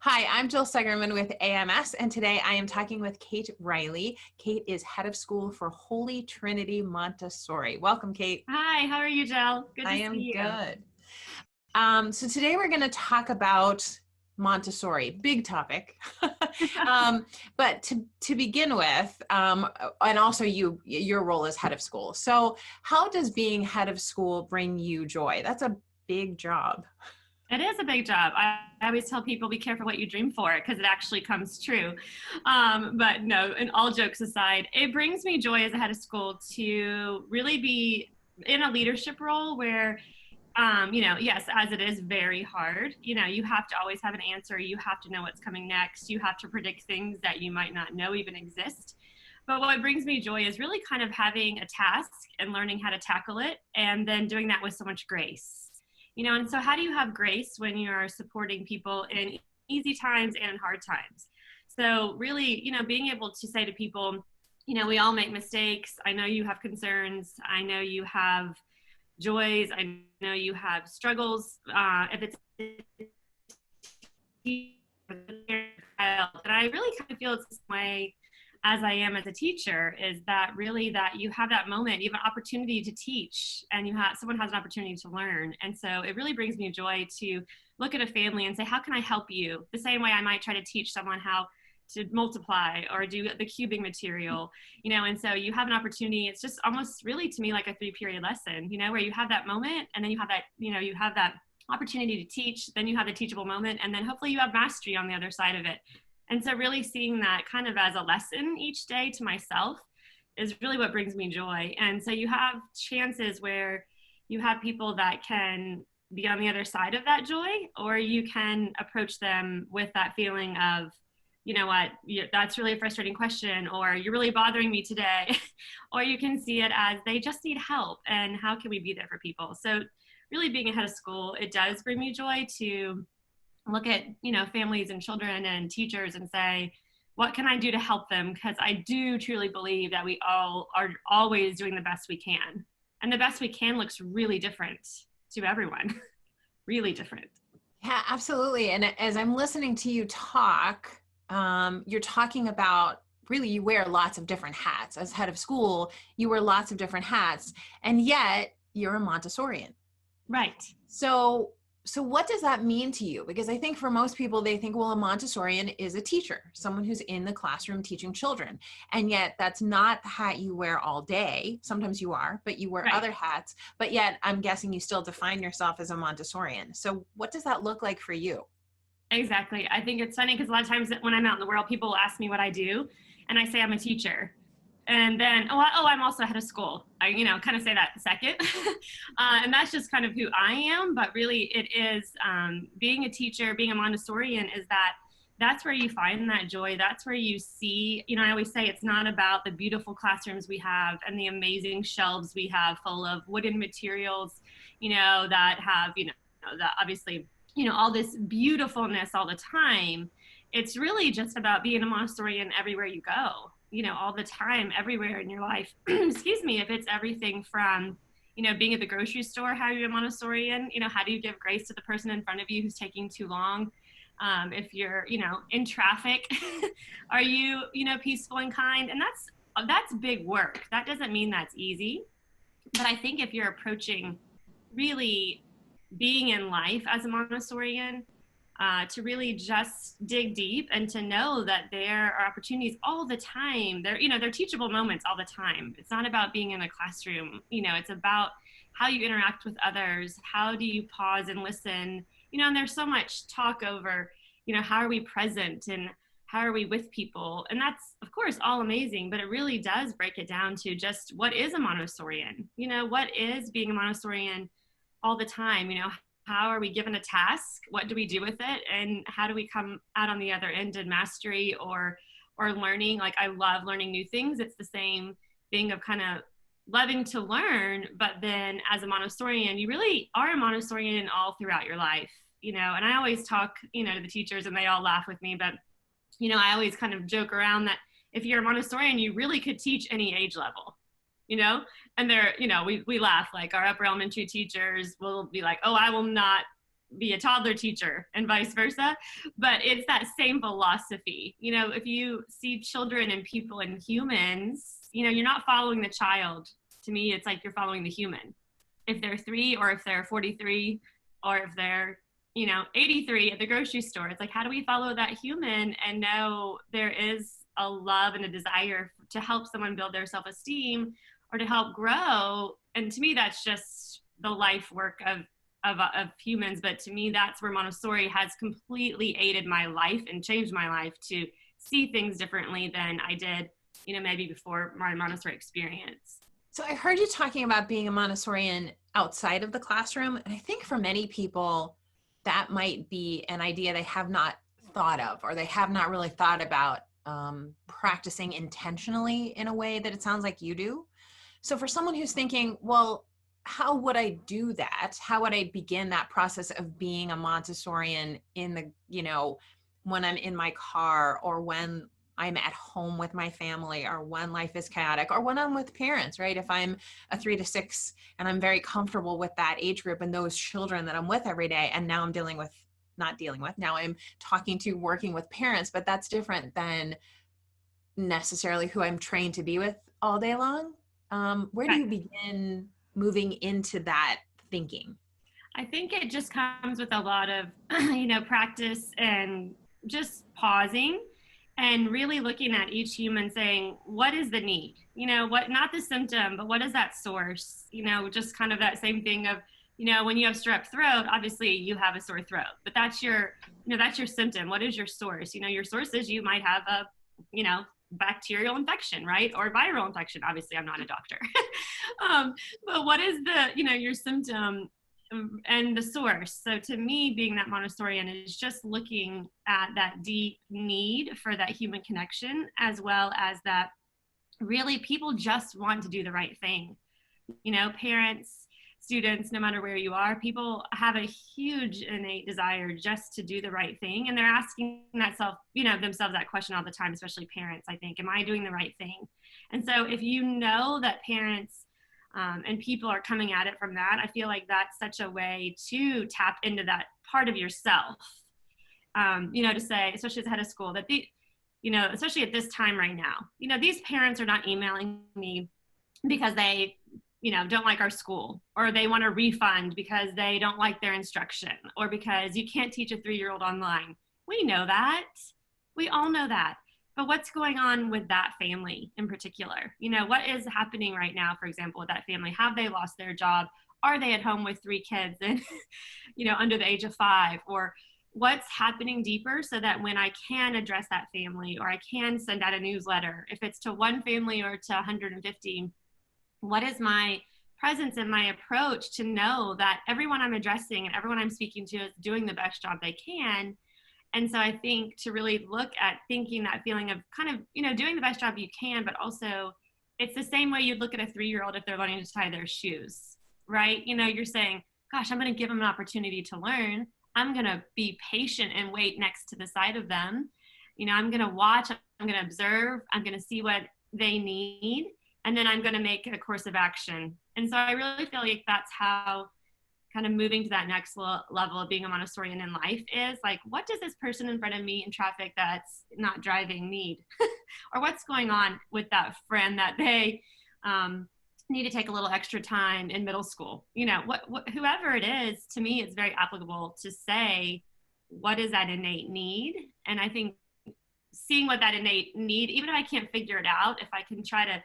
Hi, I'm Jill Segerman with AMS, and today I am talking with Kate Riley. Kate is head of school for Holy Trinity Montessori. Welcome, Kate. Hi, how are you, Jill? Good I to am see you. good. So today we're going to talk about Montessori, big topic. But to begin with, and also your role as head of school. So how does being head of school bring you joy? That's a big job. It is a big job. I always tell people be careful what you dream for because it actually comes true. But no, and all jokes aside, it brings me joy as a head of school to really be in a leadership role where yes, as it is very hard, you have to always have an answer. You have to know what's coming next. You have to predict things that you might not know even exist. But what brings me joy is really kind of having a task and learning how to tackle it and then doing that with so much grace. And so how do you have grace when you're supporting people in easy times and in hard times? So really, being able to say to people, we all make mistakes. I know you have concerns. I know you have joys. I know you have struggles. If it's and I really kind of feel it's this way as I am as a teacher, is that really that you have that moment, you have an opportunity to teach, and someone has an opportunity to learn. And so it really brings me joy to look at a family and say, how can I help you? The same way I might try to teach someone how to multiply or do the cubing material, and so you have an opportunity. It's just almost really to me like a 3-period lesson, where you have that moment and then you have that, you have that opportunity to teach, then you have the teachable moment, and then hopefully you have mastery on the other side of it. And so really seeing that kind of as a lesson each day to myself is really what brings me joy. And so you have chances where you have people that can be on the other side of that joy, or you can approach them with that feeling of, you know what, that's really a frustrating question, or you're really bothering me today. Or you can see it as they just need help, and how can we be there for people? So really being ahead of school, it does bring me joy to look at, families and children and teachers and say, what can I do to help them? Because I do truly believe that we all are always doing the best we can. And the best we can looks really different to everyone, really different. Yeah, absolutely. And as I'm listening to you talk, you're talking about really you wear lots of different hats. As head of school, you wear lots of different hats, and yet you're a Montessorian. Right. So what does that mean to you? Because I think for most people, they think, well, a Montessorian is a teacher, someone who's in the classroom teaching children. And yet that's not the hat you wear all day. Sometimes you are, but you wear Right. other hats. But yet I'm guessing you still define yourself as a Montessorian. So what does that look like for you? Exactly. I think it's funny because a lot of times when I'm out in the world, people will ask me what I do, and I say I'm a teacher. And then, I'm also head of school. I, kind of say that second. And that's just kind of who I am. But really, it is being a teacher, being a Montessorian, is that's where you find that joy. That's where you see, I always say it's not about the beautiful classrooms we have and the amazing shelves we have full of wooden materials, that have, that obviously, all this beautifulness all the time. It's really just about being a Montessorian everywhere you go, all the time, everywhere in your life. Excuse me, if it's everything from, being at the grocery store, how are you a Montessorian? How do you give grace to the person in front of you who's taking too long? If you're, in traffic, are you, peaceful and kind? And that's big work. That doesn't mean that's easy. But I think if you're approaching really being in life as a Montessorian, to really just dig deep and to know that there are opportunities all the time. They're teachable moments all the time. It's not about being in a classroom. It's about how you interact with others. How do you pause and listen? And there's so much talk over, how are we present and how are we with people? And that's, of course, all amazing, but it really does break it down to just what is a Montessorian? What is being a Montessorian all the time? How are we given a task? What do we do with it? And how do we come out on the other end in mastery or learning? Like, I love learning new things. It's the same thing of kind of loving to learn, but then as a Montessorian, you really are a Montessorian all throughout your life, and I always talk, to the teachers and they all laugh with me, but, I always kind of joke around that if you're a Montessorian, you really could teach any age level. And they're, we laugh, like our upper elementary teachers will be like, oh, I will not be a toddler teacher and vice versa. But it's that same philosophy. You know, if you see children and people and humans, you know, you're not following the child. To me, it's like you're following the human. If they're 3 or if they're 43 or if they're, you know, 83 at the grocery store, it's like, how do we follow that human and know there is a love and a desire to help someone build their self-esteem or to help grow? And to me, that's just the life work of humans. But to me, that's where Montessori has completely aided my life and changed my life to see things differently than I did, you know, maybe before my Montessori experience. So I heard you talking about being a Montessorian outside of the classroom. And I think for many people, that might be an idea they have not thought of, or they have not really thought about practicing intentionally in a way that it sounds like you do. So for someone who's thinking, well, how would I do that? How would I begin that process of being a Montessorian in the, you know, when I'm in my car, or when I'm at home with my family, or when life is chaotic, or when I'm with parents, right? If I'm a 3 to 6 and I'm very comfortable with that age group and those children that I'm with every day, and now I'm now I'm talking to, working with parents, but that's different than necessarily who I'm trained to be with all day long. Where do you begin moving into that thinking? I think it just comes with a lot of, you know, practice and just pausing and really looking at each human saying, what is the need? You know, what, not the symptom, but what is that source? You know, just kind of that same thing of, you know, when you have strep throat, obviously you have a sore throat, but that's your, you know, that's your symptom. What is your source? You know, your source is you might have a, you know, bacterial infection, right? Or viral infection. Obviously, I'm not a doctor. But what is the, you know, your symptom and the source? So to me, being that Montessorian is just looking at that deep need for that human connection, as well as that really people just want to do the right thing. You know, parents, students, no matter where you are, people have a huge innate desire just to do the right thing. And they're asking themselves that question all the time, especially parents, I think, am I doing the right thing? And so if you know that parents and people are coming at it from that, I feel like that's such a way to tap into that part of yourself, you know, to say, especially as a head of school, that you know, especially at this time right now, you know, these parents are not emailing me because they, you know, don't like our school, or they want a refund because they don't like their instruction, or because you can't teach a 3-year-old online. We know that. We all know that. But what's going on with that family in particular? You know, what is happening right now, for example, with that family? Have they lost their job? Are they at home with 3 kids and, you know, under the age of 5? Or what's happening deeper, so that when I can address that family, or I can send out a newsletter, if it's to one family or to 150, what is my presence and my approach to know that everyone I'm addressing and everyone I'm speaking to is doing the best job they can? And so I think to really look at thinking that feeling of kind of, you know, doing the best job you can, but also it's the same way you'd look at a 3-year-old if they're learning to tie their shoes, right? You know, you're saying, gosh, I'm going to give them an opportunity to learn. I'm going to be patient and wait next to the side of them. You know, I'm going to watch, I'm going to observe, I'm going to see what they need, and then I'm going to make a course of action. And so I really feel like that's how kind of moving to that next level of being a Montessorian in life is like, what does this person in front of me in traffic that's not driving need? Or what's going on with that friend that they need to take a little extra time in middle school? You know, whoever it is, to me, it's very applicable to say, what is that innate need? And I think seeing what that innate need, even if I can't figure it out, if I can try to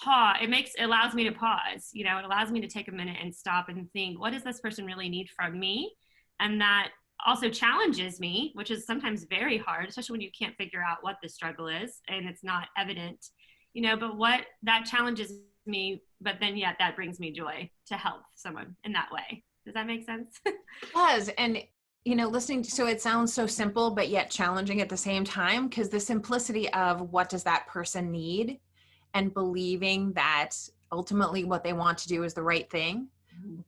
pause, it allows me to pause. You know, it allows me to take a minute and stop and think, what does this person really need from me? And that also challenges me, which is sometimes very hard, especially when you can't figure out what the struggle is and it's not evident, you know, but what that challenges me, but then yet that brings me joy to help someone in that way. Does that make sense? It does. And you know, listening to, so it sounds so simple, but yet challenging at the same time, because the simplicity of what does that person need, and believing that ultimately what they want to do is the right thing,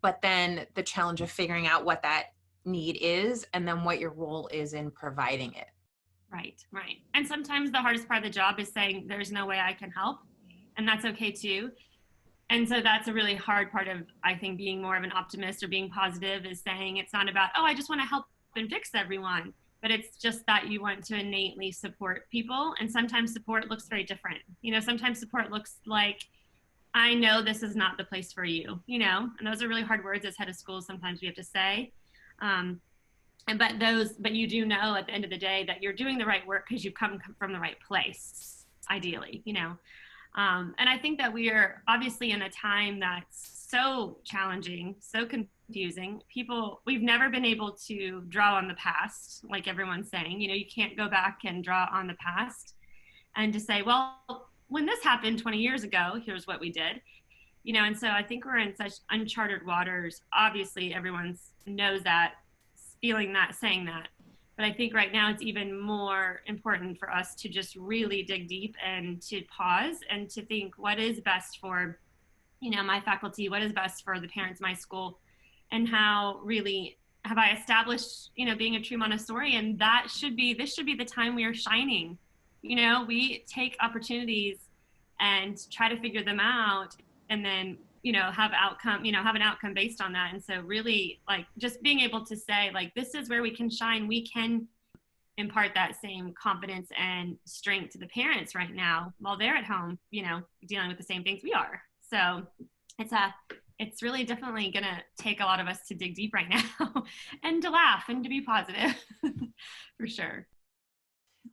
but then the challenge of figuring out what that need is, and then what your role is in providing it. Right. And sometimes the hardest part of the job is saying, there's no way I can help. And that's okay too. And so that's a really hard part of, I think, being more of an optimist or being positive, is saying it's not about, oh, I just want to help and fix everyone, but it's just that you want to innately support people. And sometimes support looks very different. Sometimes support looks like, I know this is not the place for you, and those are really hard words as head of school. Sometimes we have to say, but you do know at the end of the day that you're doing the right work because you've come from the right place, ideally, and I think that we are obviously in a time that's so challenging, so confusing. We've never been able to draw on the past, like everyone's saying. You can't go back and draw on the past and to say, well, when this happened 20 years ago, here's what we did. And so I think we're in such uncharted waters. Obviously, everyone knows that, feeling that, saying that. But I think right now it's even more important for us to just really dig deep and to pause and to think, what is best for, my faculty, what is best for the parents of my school, and how really have I established, being a true Montessorian, this should be the time we are shining. We take opportunities and try to figure them out, and then have an outcome based on that. And so really, like, just being able to say, like, this is where we can shine. We can impart that same confidence and strength to the parents right now while they're at home, dealing with the same things we are. So it's really definitely gonna take a lot of us to dig deep right now and to laugh and to be positive for sure.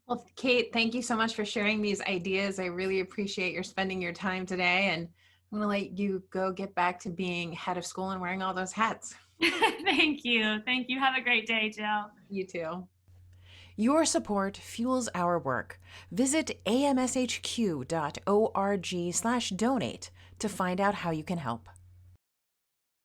Well, Kate, thank you so much for sharing these ideas. I really appreciate your spending your time today, and I'm going to let you go get back to being head of school and wearing all those hats. Thank you. Thank you. Have a great day, Jill. You too. Your support fuels our work. Visit amshq.org/donate to find out how you can help.